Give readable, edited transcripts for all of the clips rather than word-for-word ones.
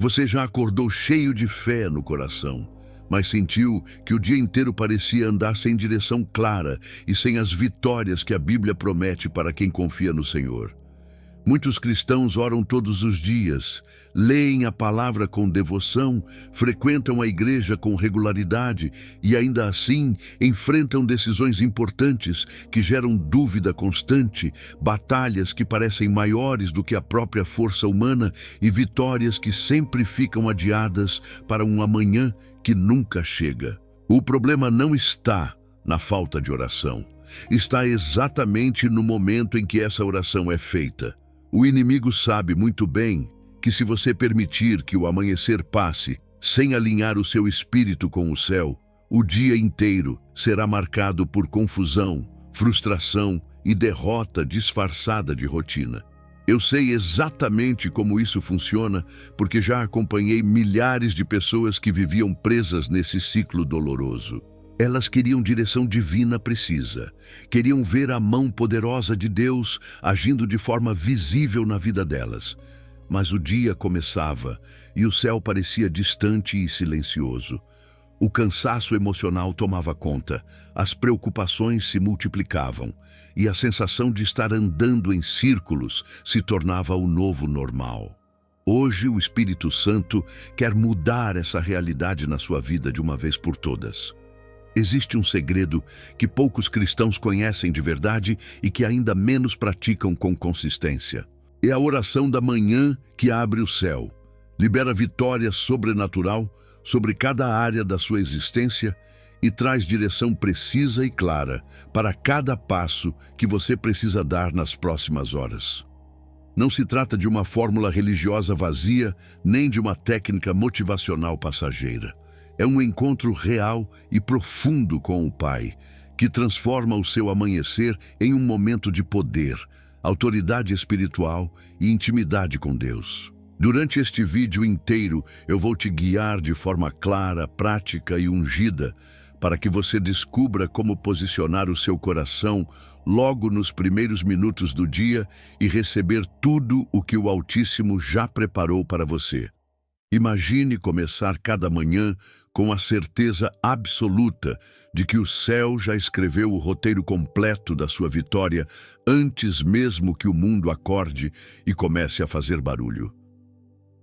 Você já acordou cheio de fé no coração, mas sentiu que o dia inteiro parecia andar sem direção clara e sem as vitórias que a Bíblia promete para quem confia no Senhor. Muitos cristãos oram todos os dias, leem a palavra com devoção, frequentam a igreja com regularidade e ainda assim enfrentam decisões importantes que geram dúvida constante, batalhas que parecem maiores do que a própria força humana e vitórias que sempre ficam adiadas para um amanhã que nunca chega. O problema não está na falta de oração. Está exatamente no momento em que essa oração é feita. O inimigo sabe muito bem que se você permitir que o amanhecer passe sem alinhar o seu espírito com o céu, o dia inteiro será marcado por confusão, frustração e derrota disfarçada de rotina. Eu sei exatamente como isso funciona, porque já acompanhei milhares de pessoas que viviam presas nesse ciclo doloroso. Elas queriam direção divina precisa, queriam ver a mão poderosa de Deus agindo de forma visível na vida delas. Mas o dia começava e o céu parecia distante e silencioso. O cansaço emocional tomava conta, as preocupações se multiplicavam e a sensação de estar andando em círculos se tornava o novo normal. Hoje o Espírito Santo quer mudar essa realidade na sua vida de uma vez por todas. Existe um segredo que poucos cristãos conhecem de verdade e que ainda menos praticam com consistência. É a oração da manhã que abre o céu, libera vitória sobrenatural sobre cada área da sua existência e traz direção precisa e clara para cada passo que você precisa dar nas próximas horas. Não se trata de uma fórmula religiosa vazia, nem de uma técnica motivacional passageira. É um encontro real e profundo com o Pai, que transforma o seu amanhecer em um momento de poder, autoridade espiritual e intimidade com Deus. Durante este vídeo inteiro, eu vou te guiar de forma clara, prática e ungida, para que você descubra como posicionar o seu coração logo nos primeiros minutos do dia e receber tudo o que o Altíssimo já preparou para você. Imagine começar cada manhã com a certeza absoluta de que o céu já escreveu o roteiro completo da sua vitória antes mesmo que o mundo acorde e comece a fazer barulho.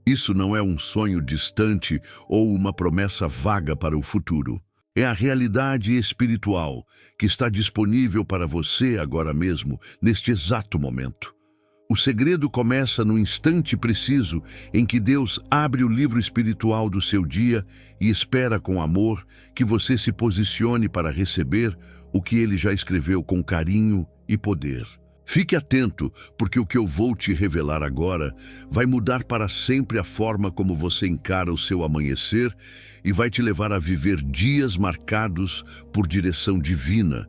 Isso não é um sonho distante ou uma promessa vaga para o futuro. É a realidade espiritual que está disponível para você agora mesmo, neste exato momento. O segredo começa no instante preciso em que Deus abre o livro espiritual do seu dia e espera com amor que você se posicione para receber o que Ele já escreveu com carinho e poder. Fique atento, porque o que eu vou te revelar agora vai mudar para sempre a forma como você encara o seu amanhecer e vai te levar a viver dias marcados por direção divina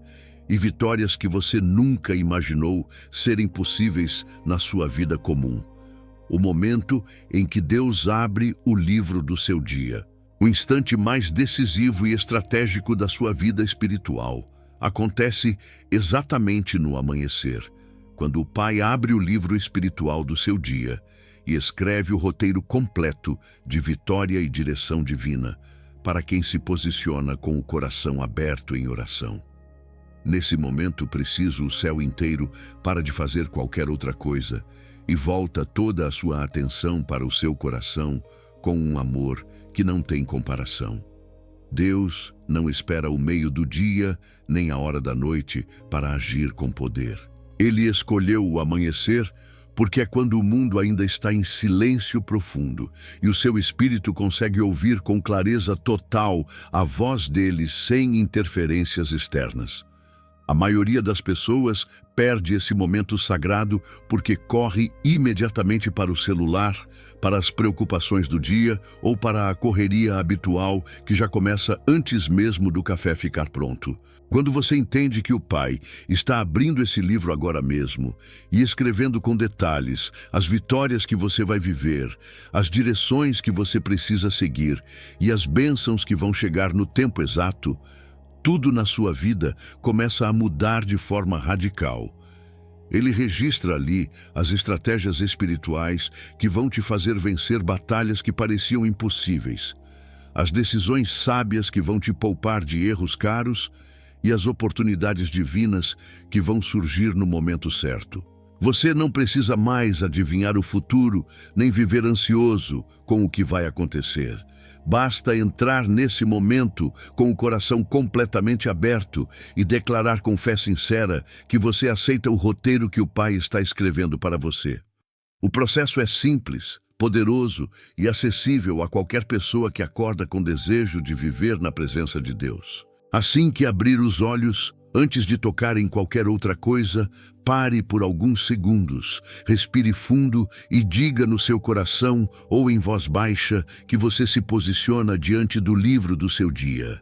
e vitórias que você nunca imaginou serem possíveis na sua vida comum. O momento em que Deus abre o livro do seu dia, o instante mais decisivo e estratégico da sua vida espiritual, acontece exatamente no amanhecer, quando o Pai abre o livro espiritual do seu dia e escreve o roteiro completo de vitória e direção divina para quem se posiciona com o coração aberto em oração. Nesse momento preciso, o céu inteiro para de fazer qualquer outra coisa e volta toda a sua atenção para o seu coração com um amor que não tem comparação. Deus não espera o meio do dia nem a hora da noite para agir com poder. Ele escolheu o amanhecer porque é quando o mundo ainda está em silêncio profundo e o seu espírito consegue ouvir com clareza total a voz dele sem interferências externas. A maioria das pessoas perde esse momento sagrado porque corre imediatamente para o celular, para as preocupações do dia ou para a correria habitual que já começa antes mesmo do café ficar pronto. Quando você entende que o Pai está abrindo esse livro agora mesmo e escrevendo com detalhes as vitórias que você vai viver, as direções que você precisa seguir e as bênçãos que vão chegar no tempo exato, tudo na sua vida começa a mudar de forma radical. Ele registra ali as estratégias espirituais que vão te fazer vencer batalhas que pareciam impossíveis, as decisões sábias que vão te poupar de erros caros e as oportunidades divinas que vão surgir no momento certo. Você não precisa mais adivinhar o futuro, nem viver ansioso com o que vai acontecer. Basta entrar nesse momento com o coração completamente aberto e declarar com fé sincera que você aceita o roteiro que o Pai está escrevendo para você. O processo é simples, poderoso e acessível a qualquer pessoa que acorda com desejo de viver na presença de Deus. Assim que abrir os olhos, antes de tocar em qualquer outra coisa, pare por alguns segundos, respire fundo e diga no seu coração ou em voz baixa que você se posiciona diante do livro do seu dia.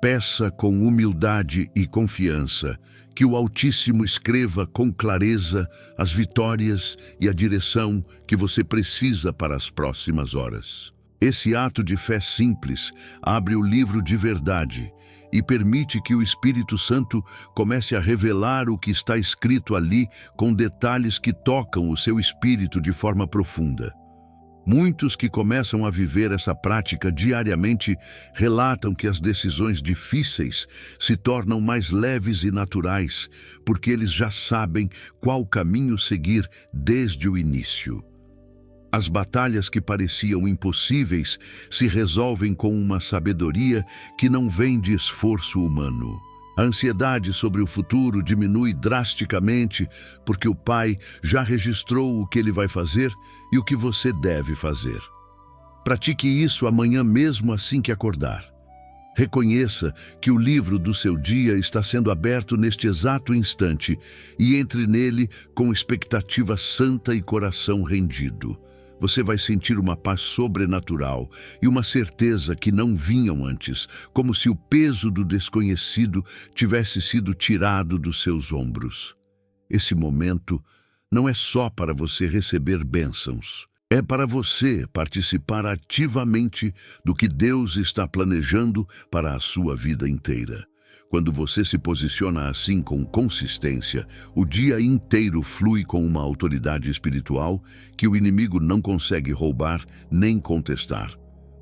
Peça com humildade e confiança que o Altíssimo escreva com clareza as vitórias e a direção que você precisa para as próximas horas. Esse ato de fé simples abre o livro de verdade e permite que o Espírito Santo comece a revelar o que está escrito ali com detalhes que tocam o seu espírito de forma profunda. Muitos que começam a viver essa prática diariamente relatam que as decisões difíceis se tornam mais leves e naturais, porque eles já sabem qual caminho seguir desde o início. As batalhas que pareciam impossíveis se resolvem com uma sabedoria que não vem de esforço humano. A ansiedade sobre o futuro diminui drasticamente porque o Pai já registrou o que Ele vai fazer e o que você deve fazer. Pratique isso amanhã mesmo assim que acordar. Reconheça que o livro do seu dia está sendo aberto neste exato instante e entre nele com expectativa santa e coração rendido. Você vai sentir uma paz sobrenatural e uma certeza que não vinham antes, como se o peso do desconhecido tivesse sido tirado dos seus ombros. Esse momento não é só para você receber bênçãos, é para você participar ativamente do que Deus está planejando para a sua vida inteira. Quando você se posiciona assim com consistência, o dia inteiro flui com uma autoridade espiritual que o inimigo não consegue roubar nem contestar.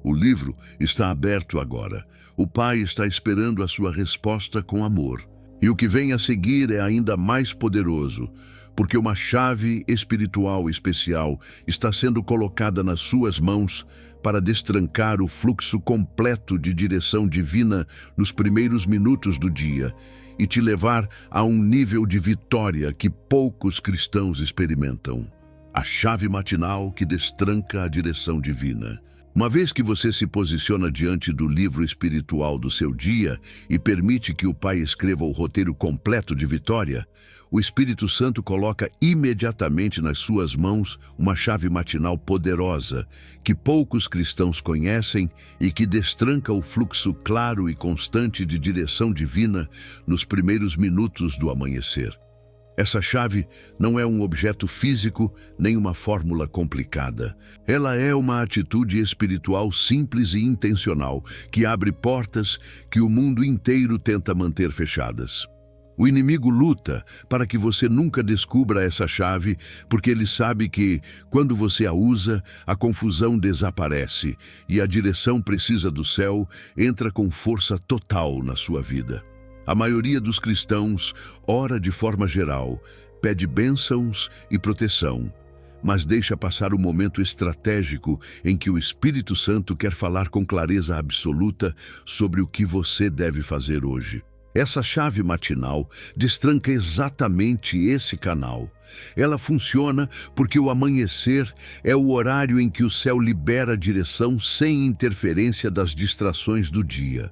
O livro está aberto agora. O Pai está esperando a sua resposta com amor. E o que vem a seguir é ainda mais poderoso, porque uma chave espiritual especial está sendo colocada nas suas mãos para destrancar o fluxo completo de direção divina nos primeiros minutos do dia e te levar a um nível de vitória que poucos cristãos experimentam. A chave matinal que destranca a direção divina. Uma vez que você se posiciona diante do livro espiritual do seu dia e permite que o Pai escreva o roteiro completo de vitória, o Espírito Santo coloca imediatamente nas suas mãos uma chave matinal poderosa que poucos cristãos conhecem e que destranca o fluxo claro e constante de direção divina nos primeiros minutos do amanhecer. Essa chave não é um objeto físico nem uma fórmula complicada. Ela é uma atitude espiritual simples e intencional que abre portas que o mundo inteiro tenta manter fechadas. O inimigo luta para que você nunca descubra essa chave, porque ele sabe que, quando você a usa, a confusão desaparece e a direção precisa do céu entra com força total na sua vida. A maioria dos cristãos ora de forma geral, pede bênçãos e proteção, mas deixa passar o momento estratégico em que o Espírito Santo quer falar com clareza absoluta sobre o que você deve fazer hoje. Essa chave matinal destranca exatamente esse canal. Ela funciona porque o amanhecer é o horário em que o céu libera a direção sem interferência das distrações do dia.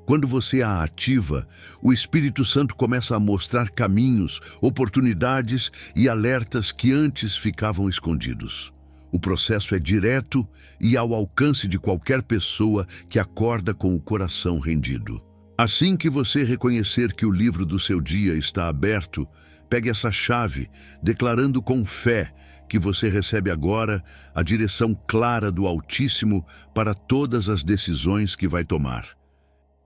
Quando você a ativa, o Espírito Santo começa a mostrar caminhos, oportunidades e alertas que antes ficavam escondidos. O processo é direto e ao alcance de qualquer pessoa que acorda com o coração rendido. Assim que você reconhecer que o livro do seu dia está aberto, pegue essa chave, declarando com fé que você recebe agora a direção clara do Altíssimo para todas as decisões que vai tomar.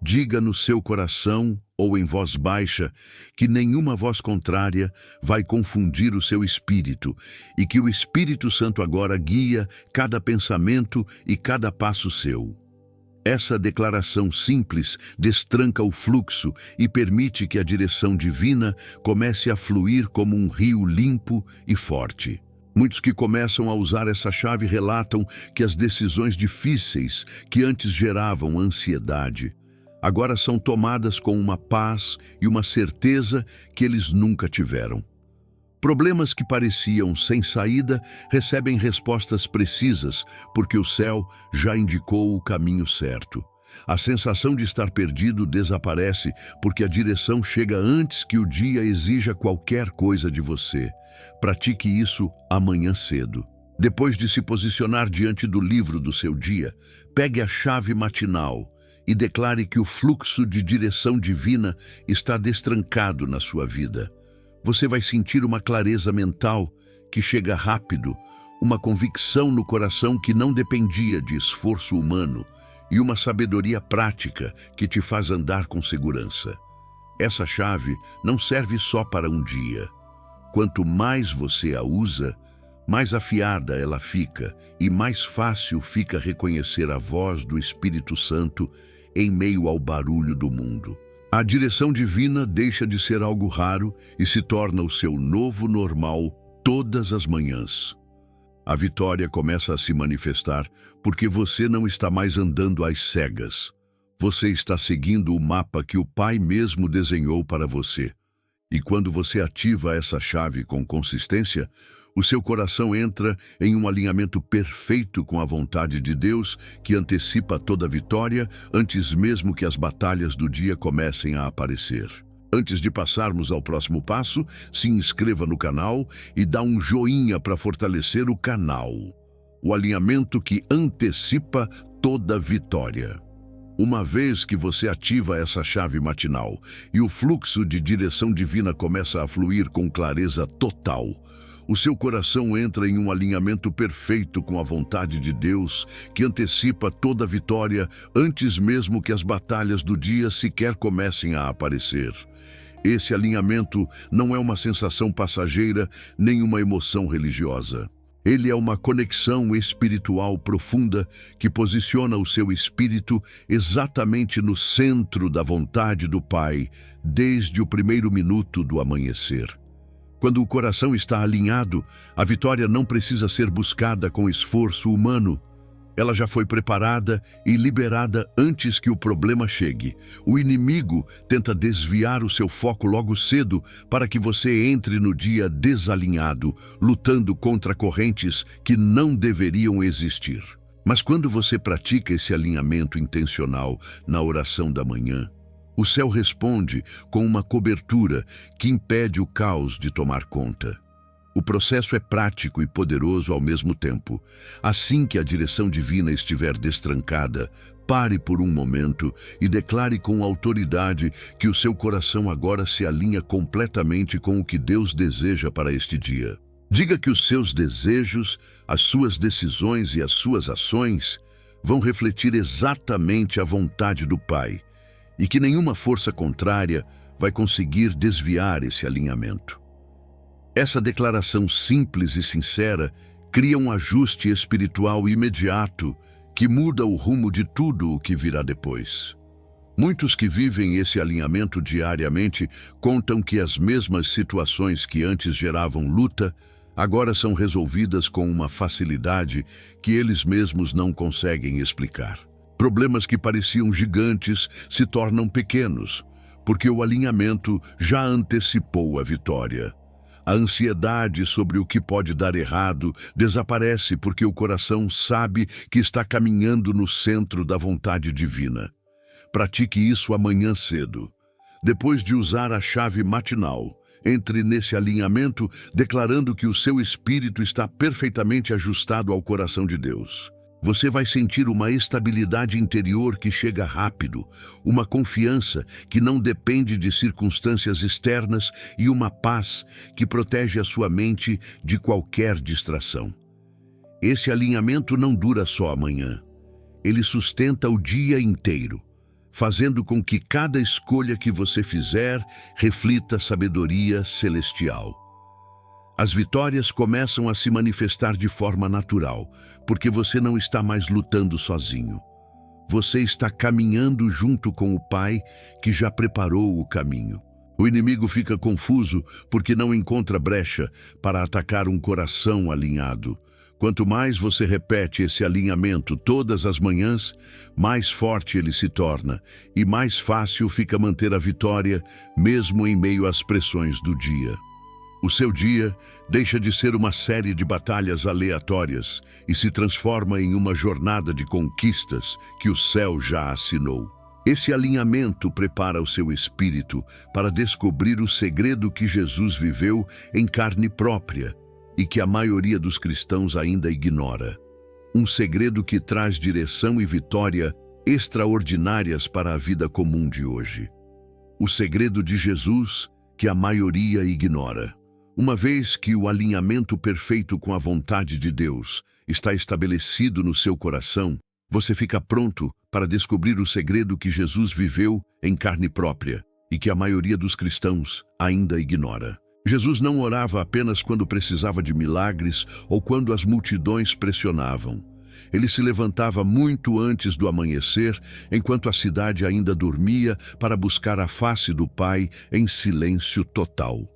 Diga no seu coração ou em voz baixa que nenhuma voz contrária vai confundir o seu espírito e que o Espírito Santo agora guia cada pensamento e cada passo seu. Essa declaração simples destranca o fluxo e permite que a direção divina comece a fluir como um rio limpo e forte. Muitos que começam a usar essa chave relatam que as decisões difíceis que antes geravam ansiedade, agora são tomadas com uma paz e uma certeza que eles nunca tiveram. Problemas que pareciam sem saída recebem respostas precisas, porque o céu já indicou o caminho certo. A sensação de estar perdido desaparece, porque a direção chega antes que o dia exija qualquer coisa de você. Pratique isso amanhã cedo. Depois de se posicionar diante do livro do seu dia, pegue a chave matinal e declare que o fluxo de direção divina está destrancado na sua vida. Você vai sentir uma clareza mental que chega rápido, uma convicção no coração que não dependia de esforço humano e uma sabedoria prática que te faz andar com segurança. Essa chave não serve só para um dia. Quanto mais você a usa, mais afiada ela fica e mais fácil fica reconhecer a voz do Espírito Santo em meio ao barulho do mundo. A direção divina deixa de ser algo raro e se torna o seu novo normal todas as manhãs. A vitória começa a se manifestar porque você não está mais andando às cegas. Você está seguindo o mapa que o Pai mesmo desenhou para você. E quando você ativa essa chave com consistência, o seu coração entra em um alinhamento perfeito com a vontade de Deus, que antecipa toda vitória antes mesmo que as batalhas do dia comecem a aparecer. Antes de passarmos ao próximo passo, se inscreva no canal e dá um joinha para fortalecer o canal. O alinhamento que antecipa toda vitória. Uma vez que você ativa essa chave matinal e o fluxo de direção divina começa a fluir com clareza total, o seu coração entra em um alinhamento perfeito com a vontade de Deus, que antecipa toda vitória antes mesmo que as batalhas do dia sequer comecem a aparecer. Esse alinhamento não é uma sensação passageira nem uma emoção religiosa. Ele é uma conexão espiritual profunda que posiciona o seu espírito exatamente no centro da vontade do Pai, desde o primeiro minuto do amanhecer. Quando o coração está alinhado, a vitória não precisa ser buscada com esforço humano. Ela já foi preparada e liberada antes que o problema chegue. O inimigo tenta desviar o seu foco logo cedo para que você entre no dia desalinhado, lutando contra correntes que não deveriam existir. Mas quando você pratica esse alinhamento intencional na oração da manhã, o céu responde com uma cobertura que impede o caos de tomar conta. O processo é prático e poderoso ao mesmo tempo. Assim que a direção divina estiver destrancada, pare por um momento e declare com autoridade que o seu coração agora se alinha completamente com o que Deus deseja para este dia. Diga que os seus desejos, as suas decisões e as suas ações vão refletir exatamente a vontade do Pai e que nenhuma força contrária vai conseguir desviar esse alinhamento. Essa declaração simples e sincera cria um ajuste espiritual imediato que muda o rumo de tudo o que virá depois. Muitos que vivem esse alinhamento diariamente contam que as mesmas situações que antes geravam luta, agora são resolvidas com uma facilidade que eles mesmos não conseguem explicar. Problemas que pareciam gigantes se tornam pequenos, porque o alinhamento já antecipou a vitória. A ansiedade sobre o que pode dar errado desaparece porque o coração sabe que está caminhando no centro da vontade divina. Pratique isso amanhã cedo. Depois de usar a chave matinal, entre nesse alinhamento declarando que o seu espírito está perfeitamente ajustado ao coração de Deus. Você vai sentir uma estabilidade interior que chega rápido, uma confiança que não depende de circunstâncias externas e uma paz que protege a sua mente de qualquer distração. Esse alinhamento não dura só amanhã. Ele sustenta o dia inteiro, fazendo com que cada escolha que você fizer reflita sabedoria celestial. As vitórias começam a se manifestar de forma natural, porque você não está mais lutando sozinho. Você está caminhando junto com o Pai que já preparou o caminho. O inimigo fica confuso porque não encontra brecha para atacar um coração alinhado. Quanto mais você repete esse alinhamento todas as manhãs, mais forte ele se torna e mais fácil fica manter a vitória, mesmo em meio às pressões do dia. O seu dia deixa de ser uma série de batalhas aleatórias e se transforma em uma jornada de conquistas que o céu já assinou. Esse alinhamento prepara o seu espírito para descobrir o segredo que Jesus viveu em carne própria e que a maioria dos cristãos ainda ignora. Um segredo que traz direção e vitória extraordinárias para a vida comum de hoje. O segredo de Jesus que a maioria ignora. Uma vez que o alinhamento perfeito com a vontade de Deus está estabelecido no seu coração, você fica pronto para descobrir o segredo que Jesus viveu em carne própria e que a maioria dos cristãos ainda ignora. Jesus não orava apenas quando precisava de milagres ou quando as multidões pressionavam. Ele se levantava muito antes do amanhecer, enquanto a cidade ainda dormia, para buscar a face do Pai em silêncio total.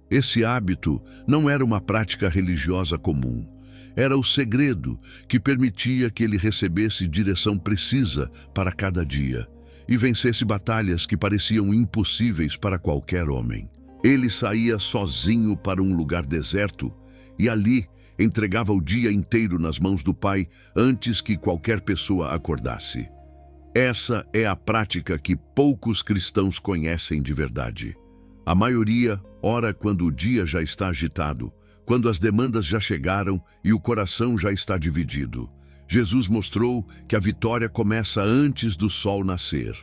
Esse hábito não era uma prática religiosa comum. Era o segredo que permitia que ele recebesse direção precisa para cada dia e vencesse batalhas que pareciam impossíveis para qualquer homem. Ele saía sozinho para um lugar deserto e ali entregava o dia inteiro nas mãos do Pai antes que qualquer pessoa acordasse. Essa é a prática que poucos cristãos conhecem de verdade. A maioria ora quando o dia já está agitado, quando as demandas já chegaram e o coração já está dividido. Jesus mostrou que a vitória começa antes do sol nascer.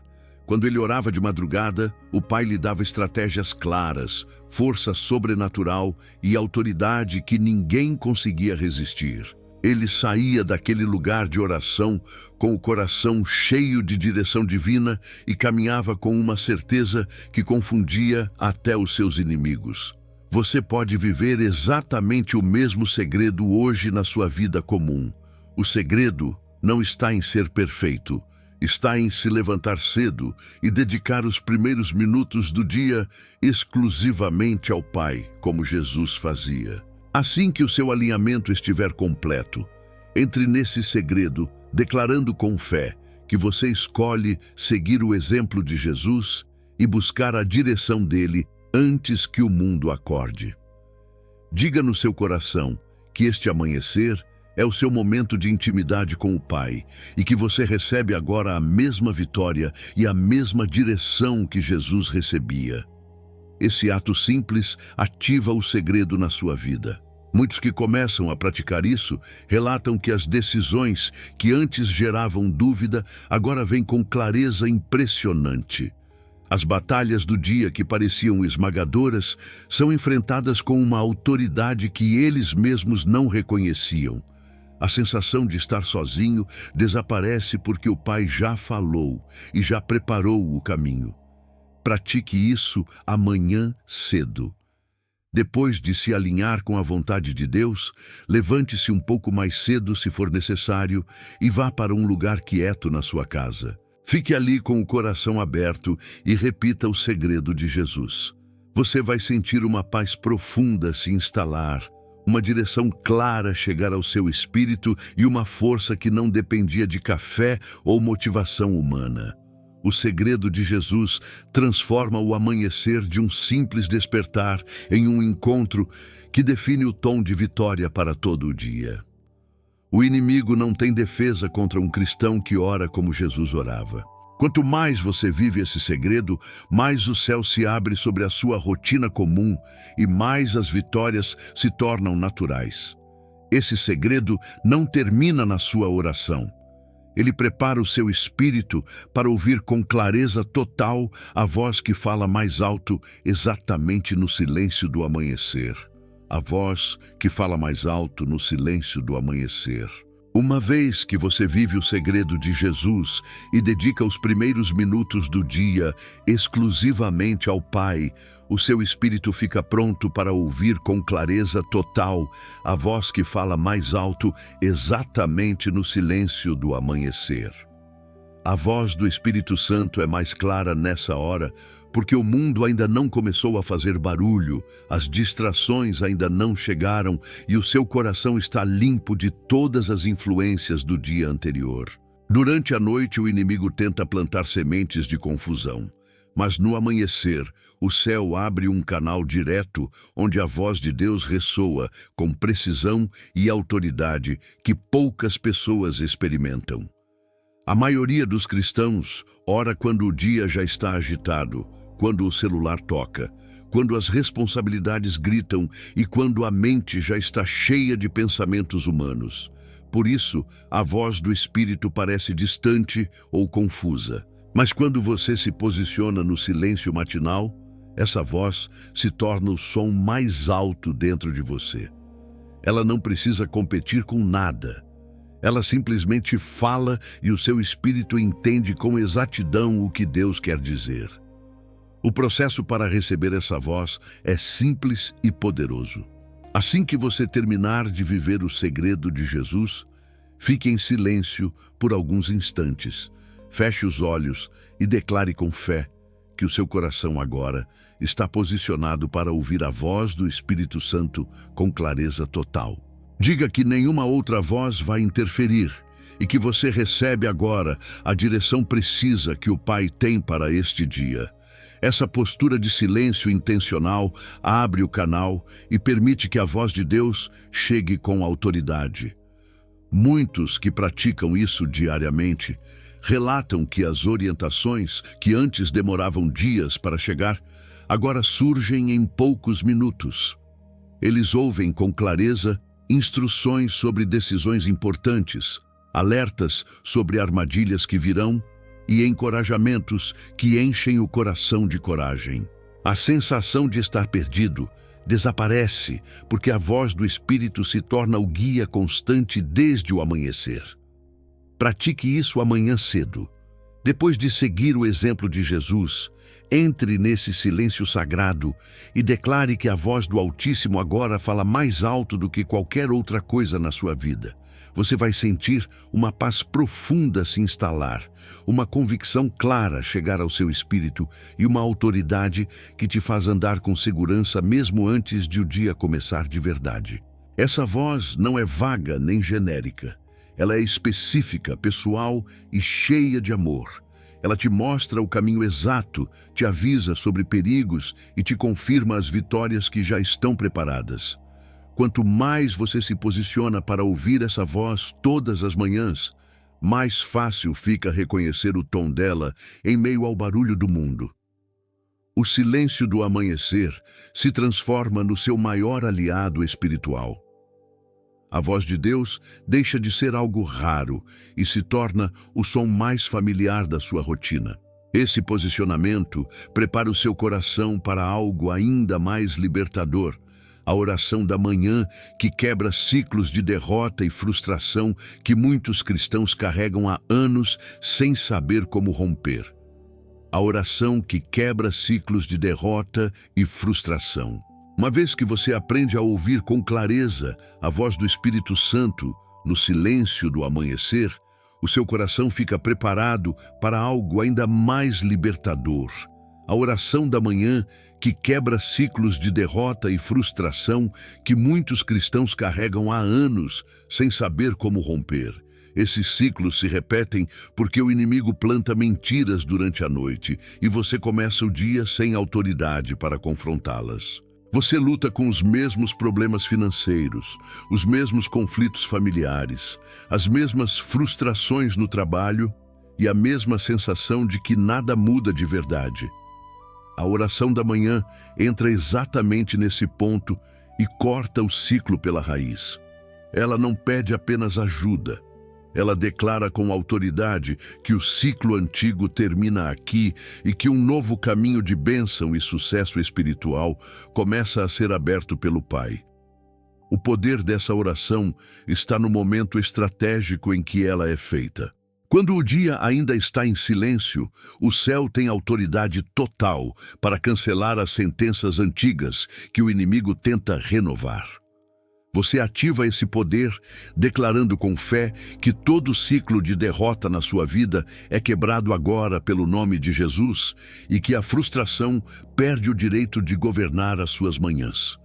Quando ele orava de madrugada, o Pai lhe dava estratégias claras, força sobrenatural e autoridade que ninguém conseguia resistir. Ele saía daquele lugar de oração com o coração cheio de direção divina e caminhava com uma certeza que confundia até os seus inimigos. Você pode viver exatamente o mesmo segredo hoje na sua vida comum. O segredo não está em ser perfeito, está em se levantar cedo e dedicar os primeiros minutos do dia exclusivamente ao Pai, como Jesus fazia. Assim que o seu alinhamento estiver completo, entre nesse segredo, declarando com fé que você escolhe seguir o exemplo de Jesus e buscar a direção dele antes que o mundo acorde. Diga no seu coração que este amanhecer é o seu momento de intimidade com o Pai e que você recebe agora a mesma vitória e a mesma direção que Jesus recebia. Esse ato simples ativa o segredo na sua vida. Muitos que começam a praticar isso relatam que as decisões que antes geravam dúvida agora vêm com clareza impressionante. As batalhas do dia que pareciam esmagadoras são enfrentadas com uma autoridade que eles mesmos não reconheciam. A sensação de estar sozinho desaparece porque o Pai já falou e já preparou o caminho. Pratique isso amanhã cedo. Depois de se alinhar com a vontade de Deus, levante-se um pouco mais cedo se for necessário e vá para um lugar quieto na sua casa. Fique ali com o coração aberto e repita o segredo de Jesus. Você vai sentir uma paz profunda se instalar, uma direção clara chegar ao seu espírito e uma força que não dependia de café ou motivação humana. O segredo de Jesus transforma o amanhecer de um simples despertar em um encontro que define o tom de vitória para todo o dia. O inimigo não tem defesa contra um cristão que ora como Jesus orava. Quanto mais você vive esse segredo, mais o céu se abre sobre a sua rotina comum e mais as vitórias se tornam naturais. Esse segredo não termina na sua oração. Ele prepara o seu espírito para ouvir com clareza total a voz que fala mais alto exatamente no silêncio do amanhecer. A voz que fala mais alto no silêncio do amanhecer. Uma vez que você vive o segredo de Jesus e dedica os primeiros minutos do dia exclusivamente ao Pai, o seu espírito fica pronto para ouvir com clareza total a voz que fala mais alto exatamente no silêncio do amanhecer. A voz do Espírito Santo é mais clara nessa hora, porque o mundo ainda não começou a fazer barulho, as distrações ainda não chegaram e o seu coração está limpo de todas as influências do dia anterior. Durante a noite, o inimigo tenta plantar sementes de confusão, mas no amanhecer, o céu abre um canal direto onde a voz de Deus ressoa com precisão e autoridade que poucas pessoas experimentam. A maioria dos cristãos ora quando o dia já está agitado, quando o celular toca, quando as responsabilidades gritam e quando a mente já está cheia de pensamentos humanos. Por isso, a voz do Espírito parece distante ou confusa. Mas quando você se posiciona no silêncio matinal, essa voz se torna o som mais alto dentro de você. Ela não precisa competir com nada. Ela simplesmente fala e o seu espírito entende com exatidão o que Deus quer dizer. O processo para receber essa voz é simples e poderoso. Assim que você terminar de viver o segredo de Jesus, fique em silêncio por alguns instantes, feche os olhos e declare com fé que o seu coração agora está posicionado para ouvir a voz do Espírito Santo com clareza total. Diga que nenhuma outra voz vai interferir e que você recebe agora a direção precisa que o Pai tem para este dia. Essa postura de silêncio intencional abre o canal e permite que a voz de Deus chegue com autoridade. Muitos que praticam isso diariamente relatam que as orientações que antes demoravam dias para chegar, agora surgem em poucos minutos. Eles ouvem com clareza instruções sobre decisões importantes, alertas sobre armadilhas que virão e encorajamentos que enchem o coração de coragem. A sensação de estar perdido desaparece porque a voz do Espírito se torna o guia constante desde o amanhecer. Pratique isso amanhã cedo. Depois de seguir o exemplo de Jesus, entre nesse silêncio sagrado e declare que a voz do Altíssimo agora fala mais alto do que qualquer outra coisa na sua vida. Você vai sentir uma paz profunda se instalar, uma convicção clara chegar ao seu espírito e uma autoridade que te faz andar com segurança mesmo antes de o dia começar de verdade. Essa voz não é vaga nem genérica. Ela é específica, pessoal e cheia de amor. Ela te mostra o caminho exato, te avisa sobre perigos e te confirma as vitórias que já estão preparadas. Quanto mais você se posiciona para ouvir essa voz todas as manhãs, mais fácil fica reconhecer o tom dela em meio ao barulho do mundo. O silêncio do amanhecer se transforma no seu maior aliado espiritual. A voz de Deus deixa de ser algo raro e se torna o som mais familiar da sua rotina. Esse posicionamento prepara o seu coração para algo ainda mais libertador, a oração da manhã que quebra ciclos de derrota e frustração que muitos cristãos carregam há anos sem saber como romper. A oração que quebra ciclos de derrota e frustração. Uma vez que você aprende a ouvir com clareza a voz do Espírito Santo no silêncio do amanhecer, o seu coração fica preparado para algo ainda mais libertador. A oração da manhã que quebra ciclos de derrota e frustração que muitos cristãos carregam há anos sem saber como romper. Esses ciclos se repetem porque o inimigo planta mentiras durante a noite e você começa o dia sem autoridade para confrontá-las. Você luta com os mesmos problemas financeiros, os mesmos conflitos familiares, as mesmas frustrações no trabalho e a mesma sensação de que nada muda de verdade. A oração da manhã entra exatamente nesse ponto e corta o ciclo pela raiz. Ela não pede apenas ajuda. Ela declara com autoridade que o ciclo antigo termina aqui e que um novo caminho de bênção e sucesso espiritual começa a ser aberto pelo Pai. O poder dessa oração está no momento estratégico em que ela é feita. Quando o dia ainda está em silêncio, o céu tem autoridade total para cancelar as sentenças antigas que o inimigo tenta renovar. Você ativa esse poder, declarando com fé que todo ciclo de derrota na sua vida é quebrado agora pelo nome de Jesus e que a frustração perde o direito de governar as suas manhãs.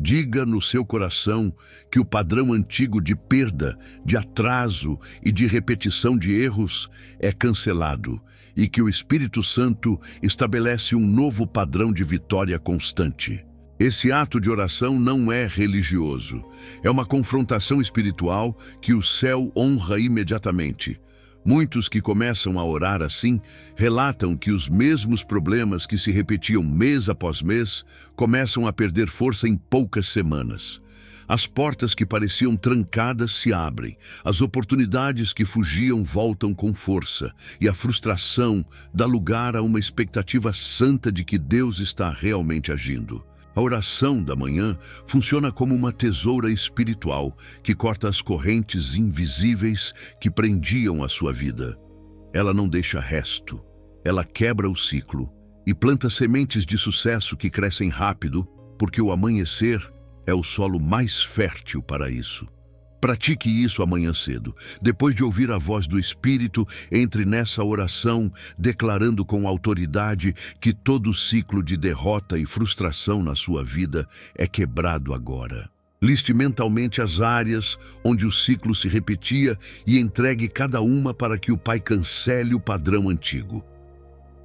Diga no seu coração que o padrão antigo de perda, de atraso e de repetição de erros é cancelado e que o Espírito Santo estabelece um novo padrão de vitória constante. Esse ato de oração não é religioso. É uma confrontação espiritual que o céu honra imediatamente. Muitos que começam a orar assim relatam que os mesmos problemas que se repetiam mês após mês começam a perder força em poucas semanas. As portas que pareciam trancadas se abrem, as oportunidades que fugiam voltam com força, e a frustração dá lugar a uma expectativa santa de que Deus está realmente agindo. A oração da manhã funciona como uma tesoura espiritual que corta as correntes invisíveis que prendiam a sua vida. Ela não deixa resto, ela quebra o ciclo e planta sementes de sucesso que crescem rápido, porque o amanhecer é o solo mais fértil para isso. Pratique isso amanhã cedo. Depois de ouvir a voz do Espírito, entre nessa oração, declarando com autoridade que todo ciclo de derrota e frustração na sua vida é quebrado agora. Liste mentalmente as áreas onde o ciclo se repetia e entregue cada uma para que o Pai cancele o padrão antigo.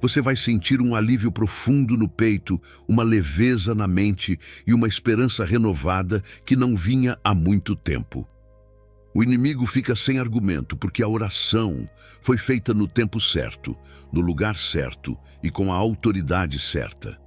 Você vai sentir um alívio profundo no peito, uma leveza na mente e uma esperança renovada que não vinha há muito tempo. O inimigo fica sem argumento porque a oração foi feita no tempo certo, no lugar certo e com a autoridade certa.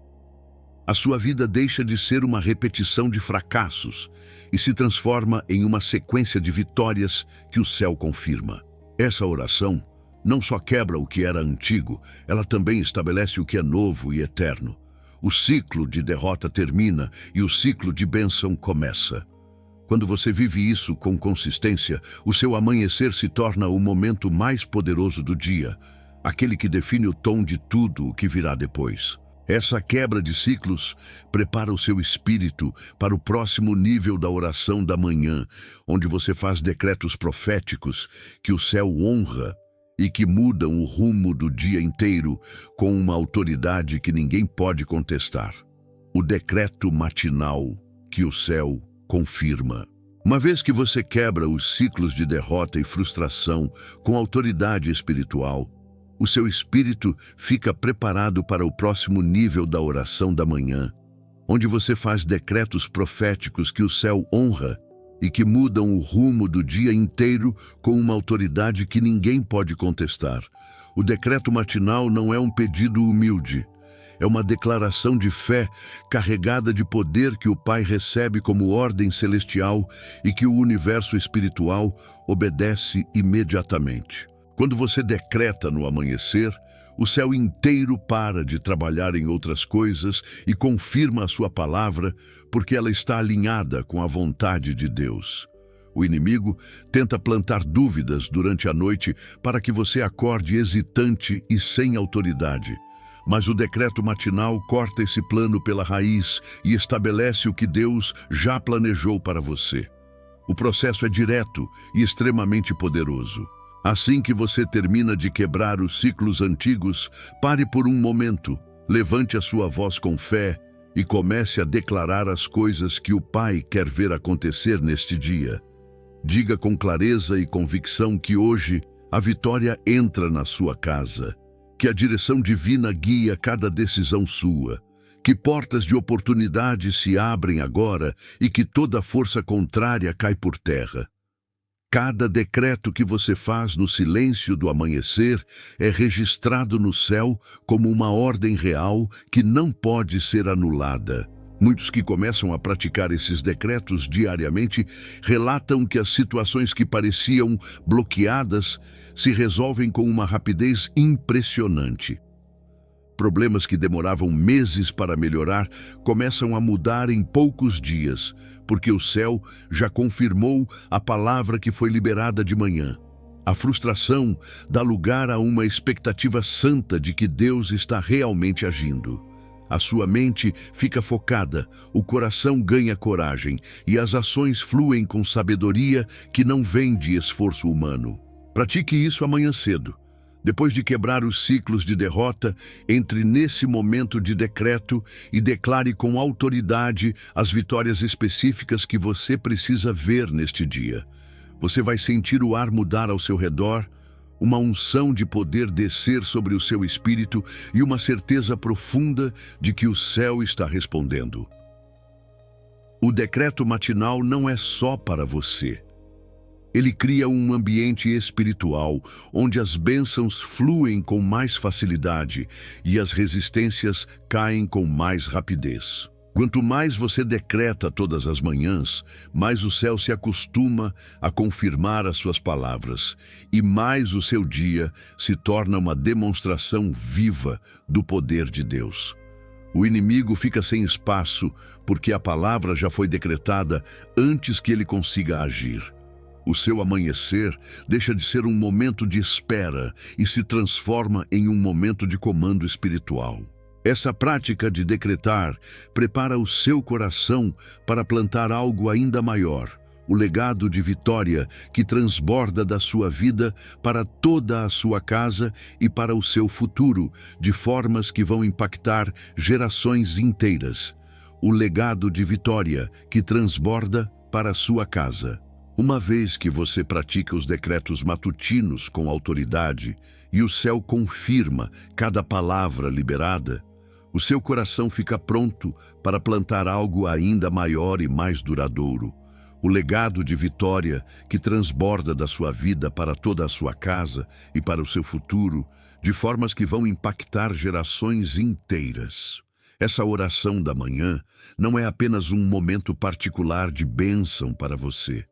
A sua vida deixa de ser uma repetição de fracassos e se transforma em uma sequência de vitórias que o céu confirma. Essa oração não só quebra o que era antigo, ela também estabelece o que é novo e eterno. O ciclo de derrota termina e o ciclo de bênção começa. Quando você vive isso com consistência, o seu amanhecer se torna o momento mais poderoso do dia, aquele que define o tom de tudo o que virá depois. Essa quebra de ciclos prepara o seu espírito para o próximo nível da oração da manhã, onde você faz decretos proféticos que o céu honra e que mudam o rumo do dia inteiro com uma autoridade que ninguém pode contestar. O decreto matinal que o céu confirma. Uma vez que você quebra os ciclos de derrota e frustração com autoridade espiritual, o seu espírito fica preparado para o próximo nível da oração da manhã, onde você faz decretos proféticos que o céu honra e que mudam o rumo do dia inteiro com uma autoridade que ninguém pode contestar. O decreto matinal não é um pedido humilde, é uma declaração de fé carregada de poder que o Pai recebe como ordem celestial e que o universo espiritual obedece imediatamente. Quando você decreta no amanhecer, o céu inteiro para de trabalhar em outras coisas e confirma a sua palavra, porque ela está alinhada com a vontade de Deus. O inimigo tenta plantar dúvidas durante a noite para que você acorde hesitante e sem autoridade. Mas o decreto matinal corta esse plano pela raiz e estabelece o que Deus já planejou para você. O processo é direto e extremamente poderoso. Assim que você termina de quebrar os ciclos antigos, pare por um momento, levante a sua voz com fé e comece a declarar as coisas que o Pai quer ver acontecer neste dia. Diga com clareza e convicção que hoje a vitória entra na sua casa, que a direção divina guia cada decisão sua, que portas de oportunidade se abrem agora e que toda força contrária cai por terra. Cada decreto que você faz no silêncio do amanhecer é registrado no céu como uma ordem real que não pode ser anulada. Muitos que começam a praticar esses decretos diariamente relatam que as situações que pareciam bloqueadas se resolvem com uma rapidez impressionante. Problemas que demoravam meses para melhorar começam a mudar em poucos dias, porque o céu já confirmou a palavra que foi liberada de manhã. A frustração dá lugar a uma expectativa santa de que Deus está realmente agindo. A sua mente fica focada, o coração ganha coragem e as ações fluem com sabedoria que não vem de esforço humano. Pratique isso amanhã cedo. Depois de quebrar os ciclos de derrota, entre nesse momento de decreto e declare com autoridade as vitórias específicas que você precisa ver neste dia. Você vai sentir o ar mudar ao seu redor, uma unção de poder descer sobre o seu espírito e uma certeza profunda de que o céu está respondendo. O decreto matinal não é só para você. Ele cria um ambiente espiritual onde as bênçãos fluem com mais facilidade e as resistências caem com mais rapidez. Quanto mais você decreta todas as manhãs, mais o céu se acostuma a confirmar as suas palavras e mais o seu dia se torna uma demonstração viva do poder de Deus. O inimigo fica sem espaço porque a palavra já foi decretada antes que ele consiga agir. O seu amanhecer deixa de ser um momento de espera e se transforma em um momento de comando espiritual. Essa prática de decretar prepara o seu coração para plantar algo ainda maior, o legado de vitória que transborda da sua vida para toda a sua casa e para o seu futuro, de formas que vão impactar gerações inteiras. O legado de vitória que transborda para a sua casa. Uma vez que você pratica os decretos matutinos com autoridade e o céu confirma cada palavra liberada, o seu coração fica pronto para plantar algo ainda maior e mais duradouro. O legado de vitória que transborda da sua vida para toda a sua casa e para o seu futuro, de formas que vão impactar gerações inteiras. Essa oração da manhã não é apenas um momento particular de bênção para você.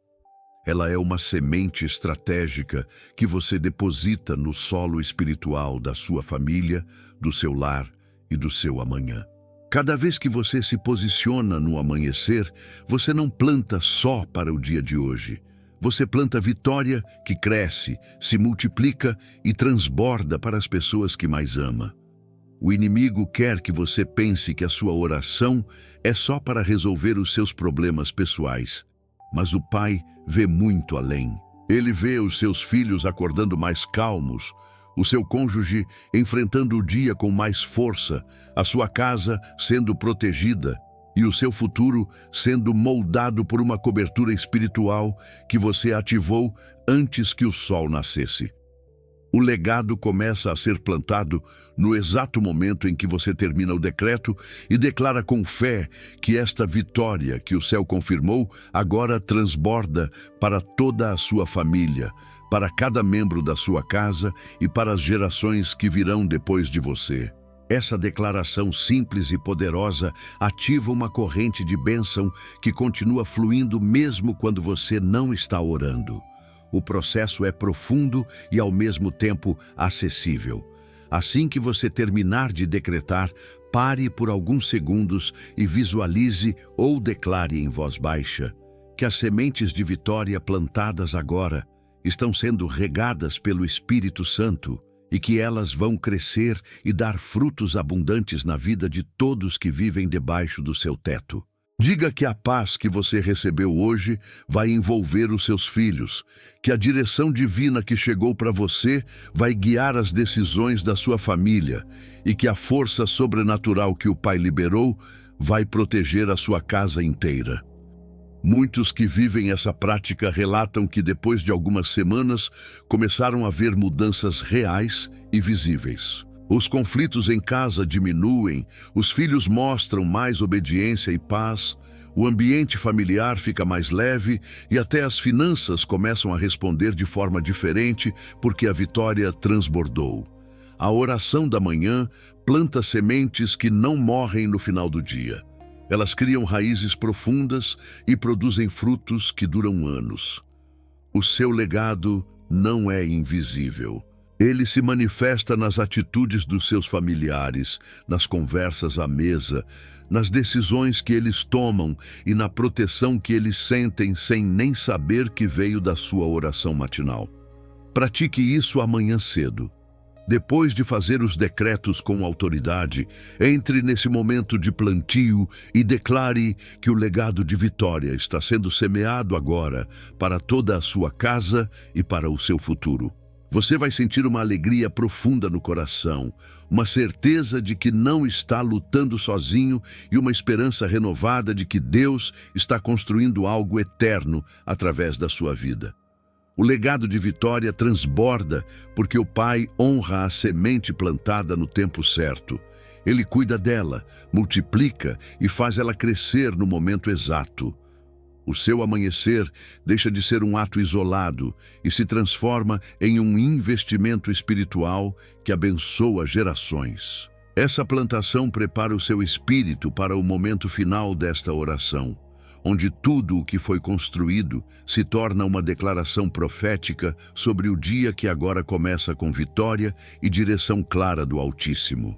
Ela é uma semente estratégica que você deposita no solo espiritual da sua família, do seu lar e do seu amanhã. Cada vez que você se posiciona no amanhecer, você não planta só para o dia de hoje. Você planta vitória que cresce, se multiplica e transborda para as pessoas que mais ama. O inimigo quer que você pense que a sua oração é só para resolver os seus problemas pessoais. Mas o Pai vê muito além. Ele vê os seus filhos acordando mais calmos, o seu cônjuge enfrentando o dia com mais força, a sua casa sendo protegida e o seu futuro sendo moldado por uma cobertura espiritual que você ativou antes que o sol nascesse. O legado começa a ser plantado no exato momento em que você termina o decreto e declara com fé que esta vitória que o céu confirmou agora transborda para toda a sua família, para cada membro da sua casa e para as gerações que virão depois de você. Essa declaração simples e poderosa ativa uma corrente de bênção que continua fluindo mesmo quando você não está orando. O processo é profundo e ao mesmo tempo acessível. Assim que você terminar de decretar, pare por alguns segundos e visualize ou declare em voz baixa que as sementes de vitória plantadas agora estão sendo regadas pelo Espírito Santo e que elas vão crescer e dar frutos abundantes na vida de todos que vivem debaixo do seu teto. Diga que a paz que você recebeu hoje vai envolver os seus filhos, que a direção divina que chegou para você vai guiar as decisões da sua família e que a força sobrenatural que o Pai liberou vai proteger a sua casa inteira. Muitos que vivem essa prática relatam que depois de algumas semanas começaram a ver mudanças reais e visíveis. Os conflitos em casa diminuem, os filhos mostram mais obediência e paz, o ambiente familiar fica mais leve e até as finanças começam a responder de forma diferente porque a vitória transbordou. A oração da manhã planta sementes que não morrem no final do dia. Elas criam raízes profundas e produzem frutos que duram anos. O seu legado não é invisível, Ele se manifesta nas atitudes dos seus familiares, nas conversas à mesa, nas decisões que eles tomam e na proteção que eles sentem sem nem saber que veio da sua oração matinal. Pratique isso amanhã cedo. Depois de fazer os decretos com autoridade, entre nesse momento de plantio e declare que o legado de vitória está sendo semeado agora para toda a sua casa e para o seu futuro. Você vai sentir uma alegria profunda no coração, uma certeza de que não está lutando sozinho e uma esperança renovada de que Deus está construindo algo eterno através da sua vida. O legado de vitória transborda porque o Pai honra a semente plantada no tempo certo. Ele cuida dela, multiplica e faz ela crescer no momento exato. O seu amanhecer deixa de ser um ato isolado e se transforma em um investimento espiritual que abençoa gerações. Essa plantação prepara o seu espírito para o momento final desta oração, onde tudo o que foi construído se torna uma declaração profética sobre o dia que agora começa com vitória e direção clara do Altíssimo.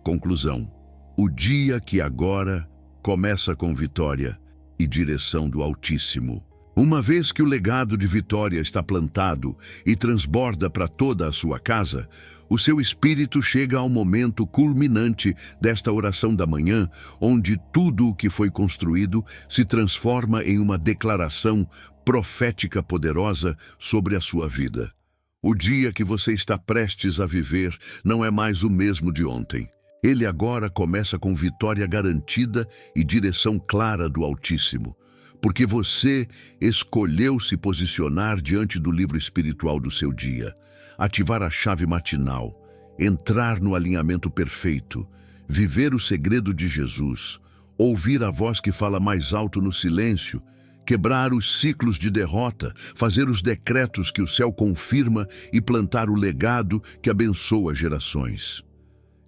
Conclusão: o dia que agora começa com vitória e direção do Altíssimo. Uma vez que o legado de vitória está plantado e transborda para toda a sua casa, o seu espírito chega ao momento culminante desta oração da manhã, onde tudo o que foi construído se transforma em uma declaração profética poderosa sobre a sua vida. O dia que você está prestes a viver não é mais o mesmo de ontem. Ele agora começa com vitória garantida e direção clara do Altíssimo, porque você escolheu se posicionar diante do livro espiritual do seu dia, ativar a chave matinal, entrar no alinhamento perfeito, viver o segredo de Jesus, ouvir a voz que fala mais alto no silêncio, quebrar os ciclos de derrota, fazer os decretos que o céu confirma e plantar o legado que abençoa gerações.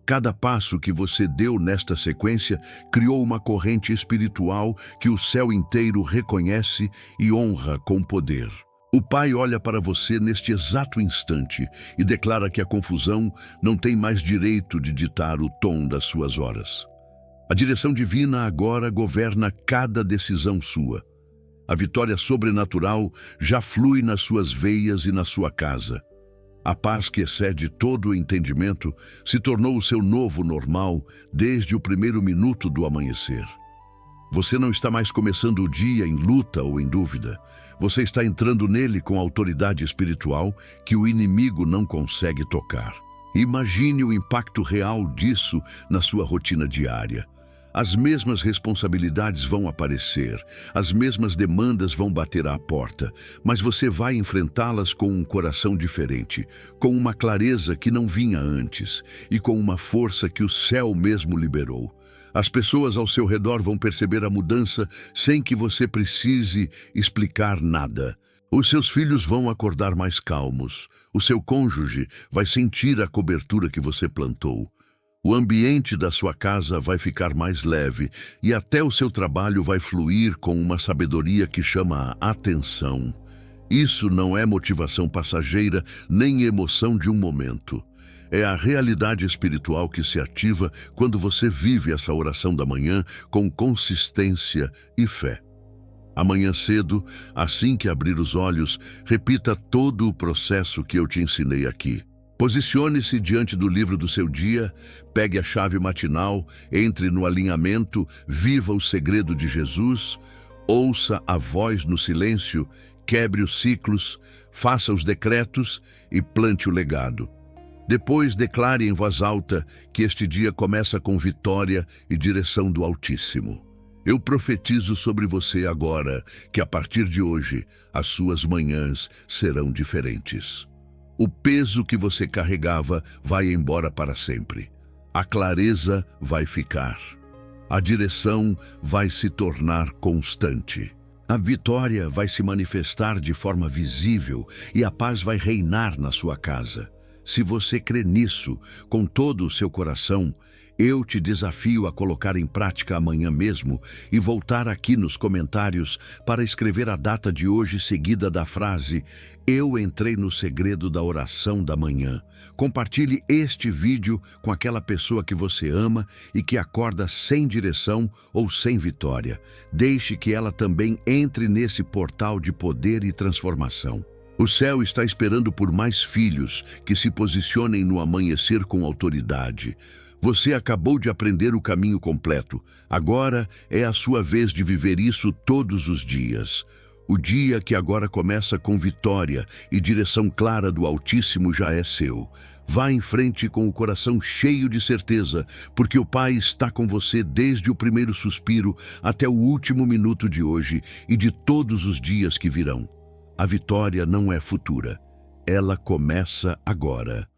Cada passo que você deu nesta sequência criou uma corrente espiritual que o céu inteiro reconhece e honra com poder. O Pai olha para você neste exato instante e declara que a confusão não tem mais direito de ditar o tom das suas horas. A direção divina agora governa cada decisão sua. A vitória sobrenatural já flui nas suas veias e na sua casa. A paz que excede todo o entendimento se tornou o seu novo normal desde o primeiro minuto do amanhecer. Você não está mais começando o dia em luta ou em dúvida. Você está entrando nele com autoridade espiritual que o inimigo não consegue tocar. Imagine o impacto real disso na sua rotina diária. As mesmas responsabilidades vão aparecer, as mesmas demandas vão bater à porta, mas você vai enfrentá-las com um coração diferente, com uma clareza que não vinha antes e com uma força que o céu mesmo liberou. As pessoas ao seu redor vão perceber a mudança sem que você precise explicar nada. Os seus filhos vão acordar mais calmos, o seu cônjuge vai sentir a cobertura que você plantou. O ambiente da sua casa vai ficar mais leve e até o seu trabalho vai fluir com uma sabedoria que chama a atenção. Isso não é motivação passageira nem emoção de um momento. É a realidade espiritual que se ativa quando você vive essa oração da manhã com consistência e fé. Amanhã cedo, assim que abrir os olhos, repita todo o processo que eu te ensinei aqui. Posicione-se diante do livro do seu dia, pegue a chave matinal, entre no alinhamento, viva o segredo de Jesus, ouça a voz no silêncio, quebre os ciclos, faça os decretos e plante o legado. Depois declare em voz alta que este dia começa com vitória e direção do Altíssimo. Eu profetizo sobre você agora que a partir de hoje as suas manhãs serão diferentes. O peso que você carregava vai embora para sempre. A clareza vai ficar. A direção vai se tornar constante. A vitória vai se manifestar de forma visível e a paz vai reinar na sua casa. Se você crê nisso com todo o seu coração, Eu te desafio a colocar em prática amanhã mesmo e voltar aqui nos comentários para escrever a data de hoje seguida da frase "Eu entrei no segredo da oração da manhã". Compartilhe este vídeo com aquela pessoa que você ama e que acorda sem direção ou sem vitória. Deixe que ela também entre nesse portal de poder e transformação. O céu está esperando por mais filhos que se posicionem no amanhecer com autoridade. Você acabou de aprender o caminho completo. Agora é a sua vez de viver isso todos os dias. O dia que agora começa com vitória e direção clara do Altíssimo já é seu. Vá em frente com o coração cheio de certeza, porque o Pai está com você desde o primeiro suspiro até o último minuto de hoje e de todos os dias que virão. A vitória não é futura. Ela começa agora.